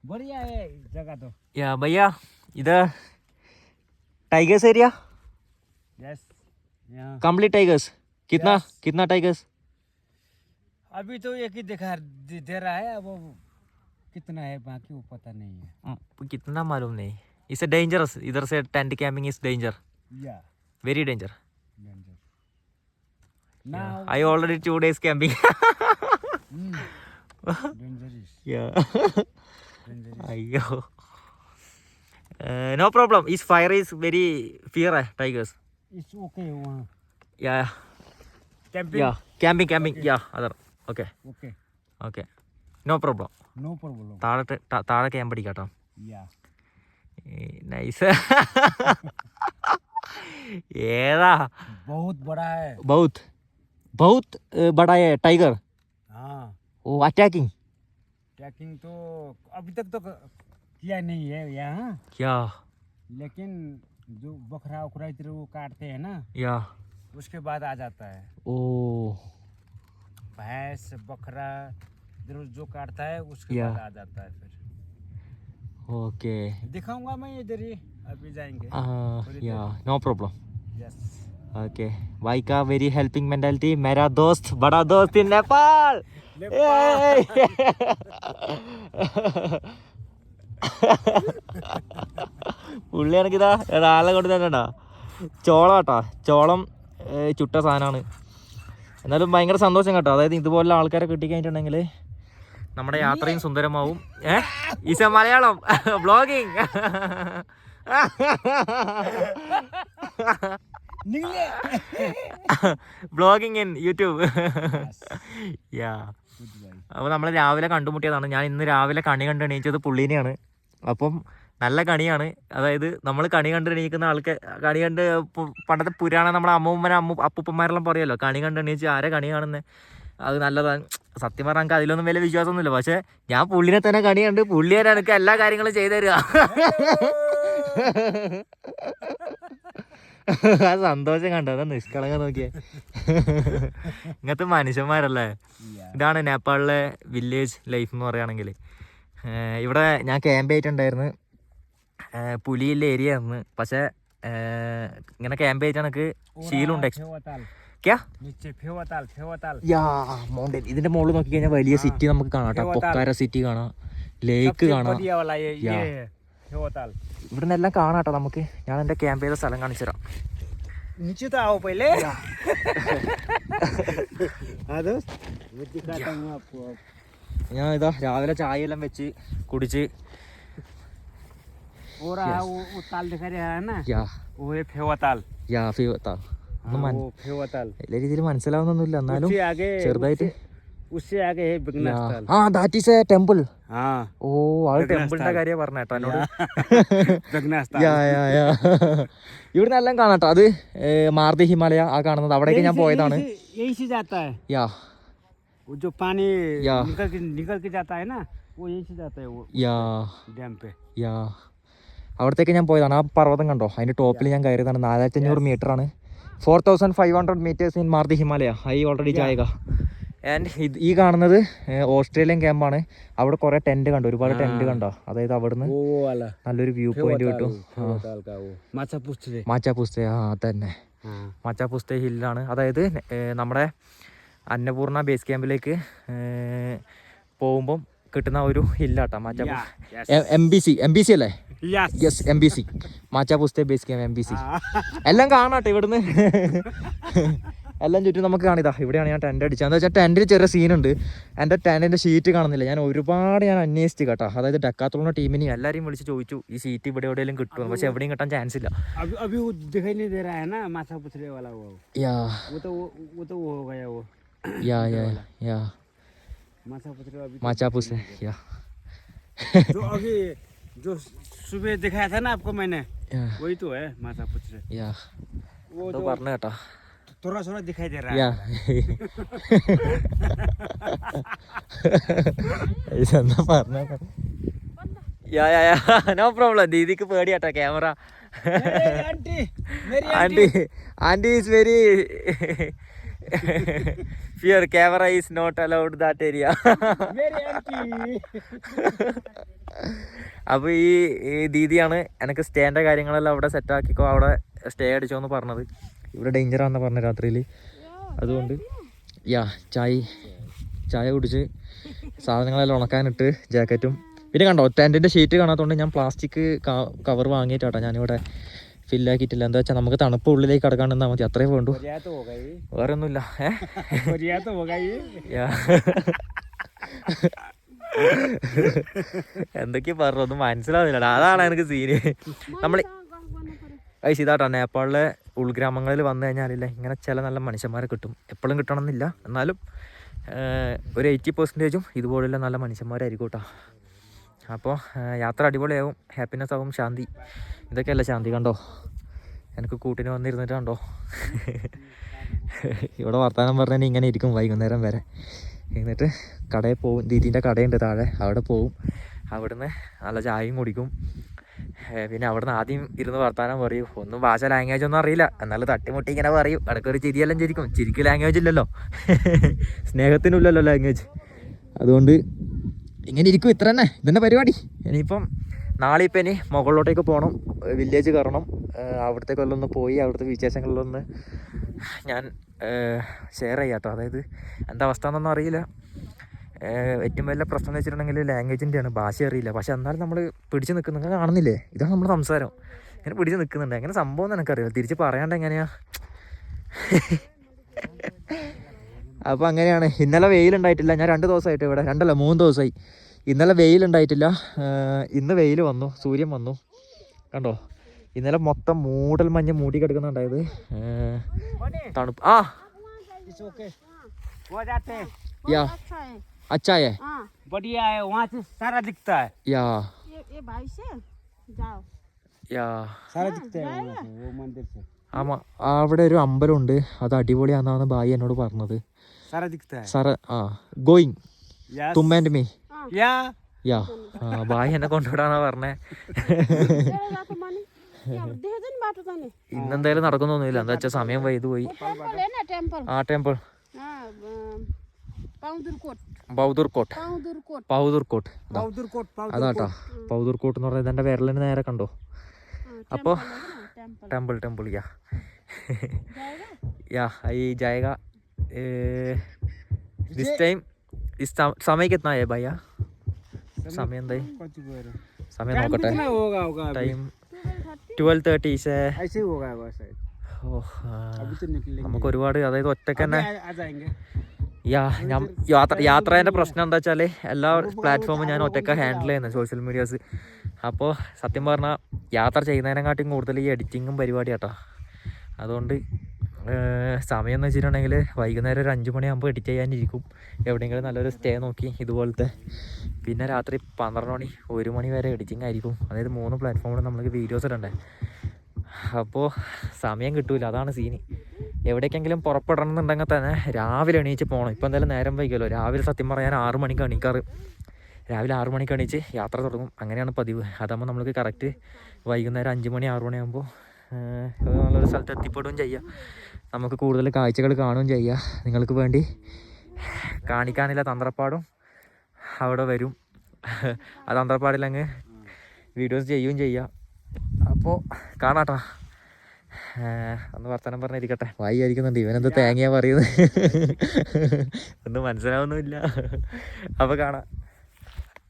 बढ़िया है जगह तो। या भैया इधर टाइगर्स एरिया यस यहाँ कंप्लीट टाइगर्स कितना Yes. कितना टाइगर्स अभी तो एक ही दे रहा है, अब वो कितना है बाकी वो पता नहीं है। कितना मालूम नहीं इसे डेंजरस इधर से टेंट कैंपिंग इज डेंजर या very danger danger now I already 2 days camping dangerous yeah dangerous അയ്യോ no problem is fire is very fear tigers it's okay वहाँ yeah camping yeah camping yeah other okay okay okay no problem no problem താഴെ camp അടിക്കാട്ടോ या nice ഏതാ बहुत बड़ा है बहुत बहुत बड़ा है टाइगर हाँ वो अटैकिंग ट्रैकिंग तो अभी तक तो किया नहीं है यहाँ, क्या लेकिन जो बकरा उखरा इधर वो काटते हैं ना या उसके बाद आ जाता है। ओ भैंस बकरा इधर जो काटता है उसके या। बाद आ जाता है। फिर ओके दिखाऊंगा मैं इधर ही, अभी जाएंगे। या नो प्रॉब्लम यस ओके भाई का वेरी हेल्पिंग मेंटालिटी मेरा दोस्त बड़ा दोस्त इन नेपाल പുള്ളിയാണെങ്കിൽ ഇതാ ഒരാളെ കൊണ്ട് തന്നെ ചോളം കേട്ടോ ചോളം ചുട്ട സാധനമാണ് എന്നാലും ഭയങ്കര സന്തോഷം കേട്ടോ അതായത് ഇതുപോലുള്ള ആൾക്കാരെ കിട്ടിക്കഴിഞ്ഞിട്ടുണ്ടെങ്കിൽ നമ്മുടെ യാത്രയും സുന്ദരമാവും ഈസ Malayalam blogging blogging in YouTube യാ അപ്പോൾ നമ്മൾ രാവിലെ കണ്ടുമുട്ടിയതാണ് ഞാൻ ഇന്ന് രാവിലെ കണി കണ്ട് എണീച്ചത് പുള്ളീനെയാണ് അപ്പം നല്ല കണിയാണ് അതായത് നമ്മൾ കണി കണ്ട് എണീക്കുന്ന ആൾക്ക് കണി കണ്ട് പണ്ടത്തെ പുരാണം നമ്മളെ അപ്പൂപ്പന്മാരെല്ലാം പറയുമല്ലോ കണി കണ്ട് എണീച്ച് ആരെ കണി കാണുന്നത് അത് നല്ലതാണ് സത്യം പറഞ്ഞാൽ എനിക്ക് അതിലൊന്നും വലിയ വിശ്വാസമൊന്നുമില്ല പക്ഷെ ഞാൻ പുള്ളിനെ തന്നെ കണി കണ്ട് പുള്ളിയാണ് എനിക്ക് എല്ലാ കാര്യങ്ങളും ചെയ്തു തരിക ആ സന്തോഷം കണ്ടോ അതാ നിഷ്കളങ്കം നോക്കിയേ ഇങ്ങനത്തെ മനുഷ്യന്മാരല്ലേ ഇതാണ് നേപ്പാളിലെ വില്ലേജ് ലൈഫ് എന്ന് പറയുകയാണെങ്കിൽ ഇവിടെ ഞാൻ ക്യാമ്പ് ആയിട്ടുണ്ടായിരുന്നു പുലിയിലെ ഏരിയ ആയിരുന്നു പക്ഷെ ഇങ്ങനെ ക്യാമ്പ് ആയിട്ട് എനിക്ക് ശീലമുണ്ട് മൗണ്ടൻ ഇതിന്റെ മുകളിൽ നോക്കി കഴിഞ്ഞാൽ വലിയ സിറ്റി നമുക്ക് കാണാം കേട്ടോ പൊക്കാര സിറ്റി കാണാം ലേക്ക് കാണാം ഇവിടെ നിന്നെല്ലാം കാണാം കേട്ടോ നമുക്ക് ഞാൻ എൻ്റെ ക്യാമ്പ് ചെയ്ത സ്ഥലം കാണിച്ചു തരാം ഞാൻ ഇതാ രാവിലെ ചായ എല്ലാം വെച്ച് കുടിച്ച് എല്ലാ രീതിയിൽ മനസ്സിലാവുന്നൊന്നുമില്ല എന്നാലും ചെറുതായിട്ട് ദാറ്റ് ഈസ് എ ടെമ്പിൾ ഓ ആള് ടെമ്പിളിന്റെ കാര്യം പറഞ്ഞ കേട്ടോ എന്നോട് ഇവിടെ എല്ലാം കാണാട്ടോ അത് മാർദി ഹിമാലയ ആ കാണുന്നത് അവിടേക്ക് ഞാൻ പോയതാണ് യാ जो पानी निकल के जाता है ना वो यहीं से जाता है वो डैम पे യാ അവിടത്തേക്ക് ഞാൻ പോയതാണ് ആ പർവ്വതം കണ്ടോ അതിന്റെ ടോപ്പിൽ ഞാൻ കയറിയതാണ് 4500 മീറ്റർ ആണ് 4500 meters in Mardi Himalaya I already ജായക ആൻഡ് ഈ കാണുന്നത് ഓസ്ട്രേലിയൻ ക്യാമ്പാണ് അവിടെ കുറെ ടെന്റ് കണ്ടു ഒരുപാട് ടെന്റ് കണ്ടോ അതായത് അവിടുന്ന് നല്ലൊരു വ്യൂ പോയിന്റ് കിട്ടും മാച്ചാപുസ്തേ ആ തന്നെ മാച്ചാപുസ്തേ ഹില്ലാണ് അതായത് നമ്മുടെ അന്നപൂർണ ബേസ് ക്യാമ്പിലേക്ക് പോകുമ്പം കിട്ടുന്ന ഒരു ഹില്ലാട്ടാ എം ബി സി അല്ലേ yes MBC Machapuchare base camp MBC എല്ലാം കാണാട്ടെ ഇവിടുന്ന് എല്ലാം ചുറ്റും നമുക്ക് കാണിതാ ഇവിടെയാണ് ഞാൻ ടെൻ്റ് അടിച്ചത് എന്താ വെച്ചാൽ ടെൻറ്റിൽ ചെറിയ സീനുണ്ട് എൻ്റെ ടെൻറ്റിൻ്റെ ഷീറ്റ് കാണുന്നില്ല ഞാൻ ഒരുപാട് അന്വേഷിച്ചു കേട്ടോ അതായത് ഡെക്കാത്തോളുന്ന ടീമിനെയും എല്ലാവരെയും വിളിച്ച് ചോദിച്ചു ഈ സീറ്റ് ഇവിടെ എവിടെയെങ്കിലും കിട്ടുമോ പക്ഷെ എവിടെയും കിട്ടാൻ ചാൻസ് ഇല്ല माचापुस्ते या जो सुबह दिखाया था ना आपको मैंने वही तो है माचापुस्ते या वो तो പറഞ്ഞ കേട്ടോ थोड़ा थोड़ा दिखाई दे रहा है या ഇതെന്താ പറഞ്ഞ യാ നോ പ്രോബ്ലം ദീദിക്ക് പേടിയാട്ടോ camera aunty aunty is very fear camera is not allowed that area. Very empty. അപ്പോൾ ഈ ദീദിയാണ് എനിക്ക് സ്റ്റേൻ്റെ കാര്യങ്ങളെല്ലാം അവിടെ സെറ്റാക്കിക്കോ, അവിടെ സ്റ്റേ അടിച്ചോന്ന് പറഞ്ഞത്. ഇവിടെ ഡേഞ്ചറാണെന്ന് പറഞ്ഞ രാത്രിയിൽ. അതുകൊണ്ട് ചായ കുടിച്ച് സാധനങ്ങളെല്ലാം ഉണക്കാനിട്ട് ജാക്കറ്റും പിന്നെ കണ്ടോ ടെൻറ്റിൻ്റെ ഷീറ്റ് കാണാത്തതുകൊണ്ട് ഞാൻ പ്ലാസ്റ്റിക് കവർ വാങ്ങിയിട്ടാട്ടോ ഞാനിവിടെ ഫില്ലാക്കിയിട്ടില്ല. എന്താ വെച്ചാൽ നമുക്ക് തണുപ്പ് ഉള്ളിലേക്ക് കടക്കാണ്ട് നിന്നാൽ മതി, അത്രയും വേണ്ടു, വേറെ ഒന്നുമില്ല. എന്തൊക്കെയാ പറഞ്ഞു ഒന്നും മനസ്സിലാവുന്നില്ല. അതാണ് എനിക്ക് സീന്. നമ്മൾ ഇതാട്ടോ നേപ്പാളിലെ ഉൾഗ്രാമങ്ങളിൽ വന്നു കഴിഞ്ഞാലില്ല ഇങ്ങനെ ചില നല്ല മനുഷ്യന്മാരെ കിട്ടും. എപ്പോഴും കിട്ടണമെന്നില്ല, എന്നാലും ഒരു 80% ഇതുപോലുള്ള നല്ല മനുഷ്യന്മാരായിരിക്കും കേട്ടോ. അപ്പോൾ യാത്ര അടിപൊളിയാവും, ഹാപ്പിനെസ് ആവും, ശാന്തി. ഇതൊക്കെയല്ല ശാന്തി. കണ്ടോ എനിക്ക് കൂട്ടിന് വന്നിരുന്നിട്ട് കണ്ടോ ഇവിടെ വർത്തമാനം പറഞ്ഞാൽ ഇങ്ങനെ ഇരിക്കും വൈകുന്നേരം വരെ. എന്നിട്ട് കടയിൽ പോവും, ദീദീൻ്റെ കടയുണ്ട് താഴെ, അവിടെ പോവും. അവിടുന്ന് നല്ല ചായയും കുടിക്കും. പിന്നെ അവിടുന്ന് ആദ്യം ഇരുന്ന് വർത്താനം പറയും. ഒന്നും ഭാഷ ലാംഗ്വേജ് ഒന്നും അറിയില്ല, എന്നാലും തട്ടിമുട്ടി ഇങ്ങനെ പറയും. ഇടയ്ക്കൊരു ചിരിയെല്ലാം ചിരിക്കും. ചിരിക്ക് ലാംഗ്വേജ് ഇല്ലല്ലോ, സ്നേഹത്തിനുമില്ലല്ലോ ലാംഗ്വേജ്. അതുകൊണ്ട് ഇങ്ങനെ ഇരിക്കും. ഇത്ര തന്നെ ഇതന്നെ പരിപാടി. ഇനിയിപ്പം നാളെ ഇപ്പം ഇനി മുകളിലോട്ടേക്ക് പോകണം, വില്ലേജ് കയറണം. അവിടത്തേക്കൊല്ലൊന്ന് പോയി അവിടുത്തെ വിശേഷങ്ങളിലൊന്ന് ഞാൻ ഷെയർ ചെയ്യാം കേട്ടോ. അതായത് എന്താ അവസ്ഥ എന്നൊന്നും അറിയില്ല. ഏറ്റവും വലിയ പ്രശ്നം എന്ന് വെച്ചിട്ടുണ്ടെങ്കിൽ ലാംഗ്വേജിൻ്റെയാണ്, ഭാഷ അറിയില്ല. പക്ഷെ എന്നാലും നമ്മൾ പിടിച്ച് നിൽക്കുന്ന കാണുന്നില്ലേ, ഇതാണ് നമ്മുടെ സംസാരം. ഇങ്ങനെ പിടിച്ച് നിൽക്കുന്നുണ്ട്. എങ്ങനെ സംഭവം എന്ന് എനിക്കറിയില്ല, തിരിച്ച് പറയാണ്ട് എങ്ങനെയാ. അപ്പോൾ അങ്ങനെയാണ്. ഇന്നലെ വെയിലുണ്ടായിട്ടില്ല. ഞാൻ 2 ദിവസമായിട്ട് ഇവിടെ, 3 ദിവസമായി. ഇന്നലെ വെയിലുണ്ടായിട്ടില്ല, ഇന്ന് വെയിൽ വന്നു, സൂര്യൻ വന്നു. കണ്ടോ ഇന്നലെ മൊത്തം മൂടൽ മഞ്ഞ് മൂടി കിടക്കുന്നുണ്ടായത്. തണുപ്പ് या अच्छा है, बढ़िया है, वहाँ से सारा दिखता है. ये भाई से जाओ, सारा दिखता है वहाँ से, वो मंदिर से. ആമാ അവിടെ ഒരു അമ്പലമുണ്ട്, അത് അടിപൊളിയാണെന്നാണ് ബായി എന്നോട് പറഞ്ഞത്. सारा दिखता है. Sir going Yes. തും ആൻഡ് മീ. या ബായി എന്നെ കൊണ്ടുവിടാന്നാ പറഞ്ഞേ. तेरे तो मानी क्या दे दिन बात होता नहीं. ഇന്നെന്തായാലും നടക്കുന്നൊന്നുമില്ല, എന്താ വെച്ചാൽ സമയം വൈകി പോയി. टेंपल है ना, टेंपल. ടെമ്പിൾ हां, पाउदुरकोट. ബൗദൂർകോട്ട്. पाउदुरकोट. पाउदुरकोट. അതാട്ടാ ബൗദൂർകോട്ട് എന്ന് പറയുന്നത് എൻ്റെ വിരലിന് നേരെ കണ്ടോ. അപ്പോൾ टेम्पल या ये जाएगा दिस टाइम. इस समय कितना है भैया? समय എന്തായി? സമയം നോക്കട്ടെ. कितना होगा ടൈം 12:30 से ऐसे ही होगा शायद. अभी तो निकलेंगे. നമുക്ക് ഒരുപാട്, അതായത് ഒറ്റയ്ക്ക് തന്നെ आ जाएंगे. യാത്രേൻ്റെ പ്രശ്നം എന്താ വെച്ചാൽ എല്ലാ പ്ലാറ്റ്ഫോമും ഞാൻ ഒറ്റയ്ക്ക് ഹാൻഡിൽ ചെയ്യുന്നത്, സോഷ്യൽ മീഡിയാസ്. അപ്പോൾ സത്യം പറഞ്ഞാൽ യാത്ര ചെയ്യുന്നതിനെക്കാട്ടിയും കൂടുതൽ ഈ എഡിറ്റിങ്ങും പരിപാടി കേട്ടോ. അതുകൊണ്ട് സമയം എന്ന് വെച്ചിട്ടുണ്ടെങ്കിൽ വൈകുന്നേരം ഒരു 5 മണിയാകുമ്പോൾ എഡിറ്റ് ചെയ്യാനിരിക്കും, എവിടെയെങ്കിലും നല്ലൊരു സ്റ്റേ നോക്കി ഇതുപോലത്തെ. പിന്നെ രാത്രി 12 മണി 1 മണി വരെ എഡിറ്റിംഗ് ആയിരിക്കും. അതായത് 3 പ്ലാറ്റ്ഫോമിൽ നമുക്ക് വീഡിയോസ് ഇടണ്ടേ. അപ്പോൾ സമയം കിട്ടൂല, അതാണ് സീന്. എവിടേക്കെങ്കിലും പുറപ്പെടണം എന്നുണ്ടെങ്കിൽ തന്നെ രാവിലെ എണീച്ച് പോകണം. ഇപ്പോൾ എന്തായാലും നേരം വൈകുമല്ലോ. രാവിലെ സത്യം പറഞ്ഞാൽ 6 മണിക്ക് എണീക്കാറ്. രാവിലെ 6 മണിക്ക് എണീച്ച് യാത്ര തുടങ്ങും, അങ്ങനെയാണ് പതിവ്. അതാകുമ്പോൾ നമുക്ക് കറക്റ്റ് വൈകുന്നേരം 5 മണി 6 മണിയാകുമ്പോൾ നല്ലൊരു സ്ഥലത്ത് എത്തിപ്പെടുകയും ചെയ്യാം. നമുക്ക് കൂടുതൽ കാഴ്ചകൾ കാണുകയും ചെയ്യാം. നിങ്ങൾക്ക് വേണ്ടി കാണിക്കാനില്ല തന്ത്രപ്പാടും അവിടെ വരും. ആ തന്ത്രപ്പാടിലങ്ങ് വീഡിയോസ് ചെയ്യുകയും ചെയ്യാം. അപ്പോൾ കാണാട്ടാ. ഒന്ന് വർത്തമാനം പറഞ്ഞിരിക്കട്ടെ. വായി ആയിരിക്കുന്നുണ്ട്, ഇവനെന്ത് തേങ്ങയാ പറയുന്നത് ഒന്നും മനസ്സിലാവുന്നുമില്ല. അപ്പോൾ കാണാം.